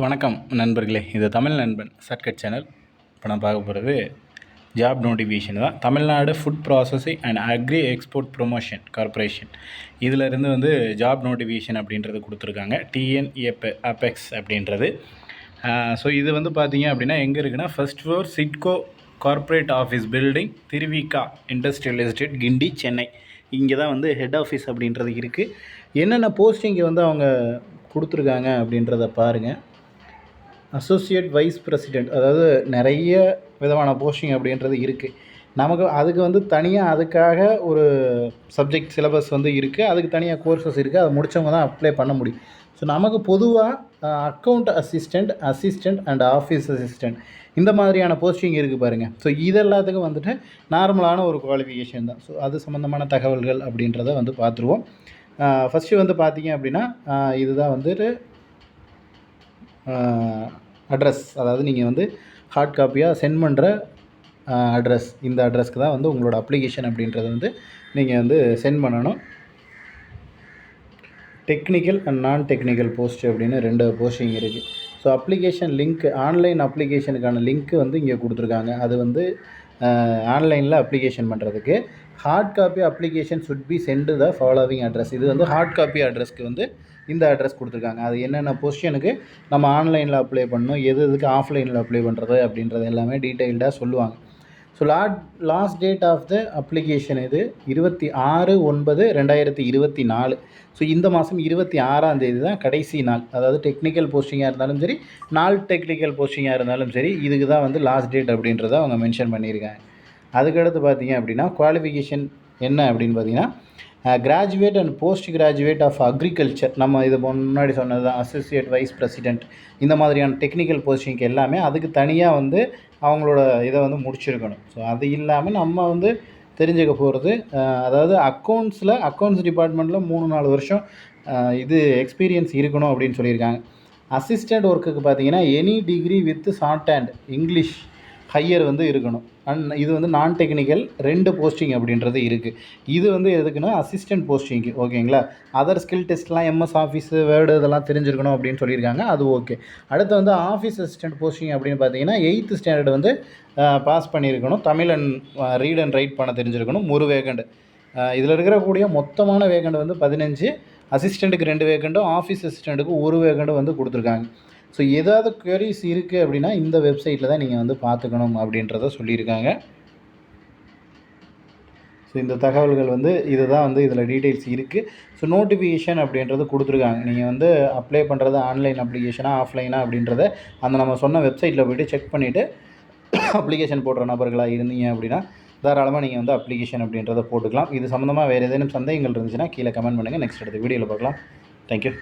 வணக்கம் நண்பர்களே, இது தமிழ் நண்பன் ஷார்ட்கட் சேனல். இப்போ நான் பார்க்க போகிறது ஜாப் நோட்டிஃபிகேஷன் தான். Tamil Nadu food processing and agri export promotion corporation இதிலிருந்து ஜாப் நோட்டிஃபிகேஷன் அப்படின்றது கொடுத்துருக்காங்க. அபெக்ஸ் அப்படின்றது. ஸோ இது பார்த்தீங்க அப்படின்னா எங்கே இருக்குன்னா, first floor SIDCO corporate office building, Thiruvika industrial estate, Guindy, Chennai. இங்கே தான் ஹெட் ஆஃபீஸ் அப்படின்றது இருக்குது. என்னென்ன போஸ்டிங் அவங்க கொடுத்துருக்காங்க அப்படின்றத பாருங்கள். அசோசியேட் வைஸ் பிரசிடெண்ட், அதாவது நிறைய விதமான போஸ்டிங் அப்படின்றது இருக்குது. நமக்கு அதுக்கு தனியாக அதுக்காக ஒரு சப்ஜெக்ட் சிலபஸ் இருக்குது. அதுக்கு தனியாக கோர்சஸ் இருக்குது. அதை முடித்தவங்க தான் அப்ளை பண்ண முடியும். ஸோ நமக்கு பொதுவாக account assistant and office assistant இந்த மாதிரியான போஸ்டிங் இருக்குது பாருங்கள். ஸோ இது எல்லாத்துக்கும் நார்மலான ஒரு குவாலிஃபிகேஷன் தான். ஸோ அது சம்மந்தமான தகவல்கள் அப்படின்றத பார்த்துருவோம். ஃபஸ்ட்டு பார்த்தீங்க அப்படின்னா இதுதான் அட்ரஸ். அதாவது நீங்கள் ஹார்ட் காப்பியாக சென்ட் பண்ணுற அட்ரஸ். இந்த அட்ரஸ்க்கு தான் உங்களோட அப்ளிகேஷன் அப்படின்றத நீங்கள் சென்ட் பண்ணணும். Technical and non technical post அப்படின்னு 2 போஸ்டிங் இருக்குது. ஸோ அப்ளிகேஷன் லிங்க், ஆன்லைன் அப்ளிகேஷனுக்கான லிங்க்கு இங்கே கொடுத்துருக்காங்க. அது ஆன்லைனில் அப்ளிகேஷன் பண்ணுறதுக்கு. Hard copy application should be sent the following address. இது ஹார்ட் காப்பி அட்ரஸ்க்கு இந்த அட்ரஸ் கொடுத்துருக்காங்க. அது என்னென்ன பொசிஷனுக்கு நம்ம ஆன்லைனில் அப்ளை பண்ணணும், எதுக்கு ஆஃப்லைனில் அப்ளை பண்ணுறது அப்படின்றது எல்லாமே டீட்டெயில்டாக சொல்லுவாங்க. So last date of the application இது 26/9/2024. ஸோ இந்த மாதம் 26ஆம் தேதி தான் கடைசி நாள். அதாவது டெக்னிக்கல் போஸ்டிங்காக இருந்தாலும் சரி, டெக்னிக்கல் போஸ்டிங்காக இருந்தாலும் சரி, இதுக்கு தான் லாஸ்ட் டேட் அப்படின்றத அவங்க மென்ஷன் பண்ணியிருக்காங்க. அதுக்கடுத்து பார்த்தீங்க அப்படின்னா குவாலிஃபிகேஷன் என்ன அப்படின்னு பார்த்தீங்கன்னா, graduate and post graduate of agriculture. நம்ம இது முன்னாடி சொன்னது தான் அசோசியேட் வைஸ் பிரசிடெண்ட். இந்த மாதிரியான டெக்னிக்கல் போஸ்டிங்க்கு எல்லாமே அதுக்கு தனியாக அவங்களோட இதை முடிச்சிருக்கணும். ஸோ அது இல்லாமல் நம்ம தெரிஞ்சுக்க போகிறது, அதாவது அக்கௌண்ட்ஸ் டிபார்ட்மெண்ட்டில் 3-4 வருஷம் இது எக்ஸ்பீரியன்ஸ் இருக்கணும் அப்படின்னு சொல்லியிருக்காங்க. அசிஸ்டண்ட் ஒர்க்குக்கு பார்த்தீங்கன்னா any degree with short hand English higher இருக்கணும். அண்ட் இது நான் டெக்னிக்கல் 2 போஸ்டிங் அப்படின்றது இருக்குது. இது எதுக்குன்னா அசிஸ்டன்ட் போஸ்டிங்க்கு, ஓகேங்களா. அதர் ஸ்கில் டெஸ்ட்லாம் எம்எஸ் ஆஃபீஸு, வேர்டு இதெல்லாம் தெரிஞ்சிருக்கணும் அப்படின்னு சொல்லியிருக்காங்க. அது ஓகே. அடுத்து ஆஃபீஸ் அசிஸ்டன்ட் போஸ்டிங் அப்படின்னு பார்த்தீங்கன்னா 8th ஸ்டாண்டர்ட் பாஸ் பண்ணியிருக்கணும். Tamil and read and right பண்ண தெரிஞ்சிருக்கணும். 1 வேகண்ட். இதில் இருக்கக்கூடிய மொத்தமான வேகண்ட் 15. அசிஸ்டண்ட்டுக்கு 2 வேகண்ட்டும் ஆஃபீஸ் அசிஸ்டண்ட்டுக்கு 1 வேகண்ட்டும் கொடுத்துருக்காங்க. ஸோ ஏதாவது குவரிஸ் இருக்குது அப்படின்னா இந்த வெப்சைட்டில் தான் நீங்கள் பார்த்துக்கணும் அப்படின்றத சொல்லியிருக்காங்க. ஸோ இந்த தகவல்கள் இதுதான் இதில் டீட்டெயில்ஸ் இருக்குது. ஸோ நோட்டிஃபிகேஷன் அப்படின்றது கொடுத்துருக்காங்க. நீங்கள் அப்ளை பண்ணுறது ஆன்லைன் அப்ளிகேஷனாக ஆஃப்லைனாக அப்படின்றத நம்ம சொன்ன வெப்சைட்டில் போய்ட்டு செக் பண்ணிவிட்டு அப்ளிகேஷன் போடுற நபர்களாக இருந்தீங்க அப்படின்னா தாராளமாக நீங்கள் அப்ளிகேஷன் அப்படின்றத போட்டுக்கலாம். இது சம்மந்தமாக வேறு ஏதேனும் சந்தேகங்கள் இருந்துச்சுன்னா கீழே கமெண்ட் பண்ணுங்கள். நெக்ஸ்ட் அடுத்த வீடியோவில் பார்க்கலாம். தேங்க்யூ.